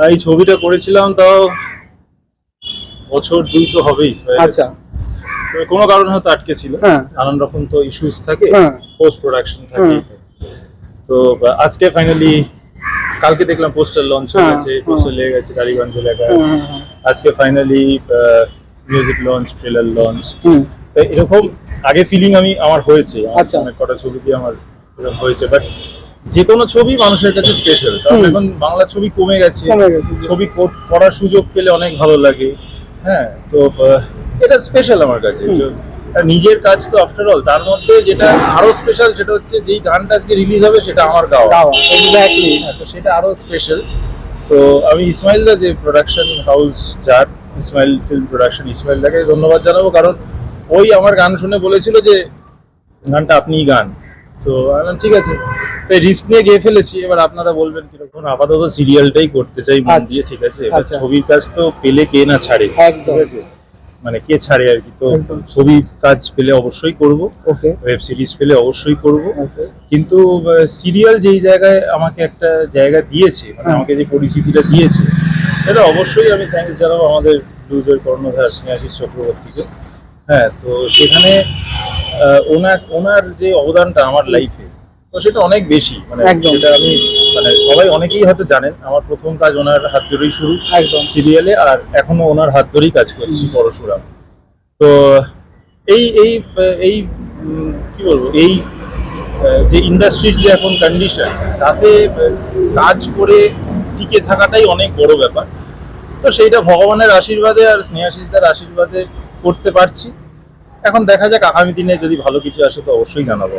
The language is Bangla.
এই ছবিটা করেছিলাম তাও বছর 2 তো হবেই। আচ্ছা। তো কোনো কারণে হয়তো আটকে ছিল, হ্যাঁ। নানান রকম তো ইস্যুস থাকে, হ্যাঁ। পোস্ট প্রোডাকশন থাকে। তো আজকে ফাইনালি, কালকে দেখলাম পোস্টার লঞ্চ হয়ে গেছে, পোস্টার লেগে গেছে টালিগঞ্জ এলাকায়। আজকে finally music launch, trailer launch. তো এরকম আগে ফিলিং আমার হয়েছে, আচ্ছা। অনেক কটা ছবিতে আমার এরকম হয়েছে, বাট যে কোনো ছবি মানুষের কাছে স্পেশাল, কারণ এখন বাংলা ছবি কমে গেছে। ছবি করার সুযোগ পেলে অনেক ভালো লাগে। হ্যাঁ, তো এটা স্পেশাল আমার কাছে। আর নিজের কাজ তো আফটার অল, তার মধ্যে যেটা আরো স্পেশাল সেটা হচ্ছে যেই গানটা আজকে রিলিজ হবে সেটা আমার গাওয়া। এক্স্যাক্টলি। তো সেটা আরো স্পেশাল। তো আমি ইসমাইল দা যে প্রোডাকশন হাউস, যার ইসমাইল ফিল্ম প্রোডাকশন, ইসমাইল দাকে ধন্যবাদ জানাবো, কারণ ওই আমার গান শুনে বলেছিল যে গানটা আপনিই গান। তো ঠিক আছে, তাই রিস্ক নিয়ে গিয়ে ফেলেছি। এবার আপনারা বলবেন কিরকম। আপাতত সিরিয়ালটাই করতে চাই মন দিয়ে, ঠিক আছে। এবার ছবির কাজ তো পেলে কে না ছাড়ে, ঠিক আছে, মানে কে ছাড়ে আর কি। তো ছবি কাজ পেলে অবশ্যই করব, ওয়েব সিরিজ পেলে অবশ্যই করব, কিন্তু সিরিয়াল যেই জায়গায় আমাকে একটা জায়গা দিয়েছে, মানে আমাকে যে পরিচিতিটা দিয়েছে, এটা অবশ্যই আমি থ্যাঙ্কস জানাবো আমাদের ব্লুজের কর্ণধার স্নেহাশিস চক্রবর্তীকে। হ্যাঁ, তো সেখানে ওনার যে অবদানটা আমার লাইফে, তো সেটা অনেক বেশি। মানে যেটা আমি, মানে সবাই অনেকেই হয়তো জানেন, আমার প্রথম কাজ ওনার হাত ধরেই শুরু সিরিয়ালে, আর এখনো ওনার হাত ধরেই কাজ করছি পরশুরাম। তো এই এই এই কি বলবো, এই যে ইন্ডাস্ট্রির যে এখন কন্ডিশন, তাতে কাজ করে টিকে থাকাটাই অনেক বড় ব্যাপার। তো সেইটা ভগবানের আশীর্বাদে আর স্নেহাশিসদার আশীর্বাদে করতে পারছি। এখন দেখা যাক, আগামী দিনে যদি ভালো কিছু আসে তো অবশ্যই জানাবো।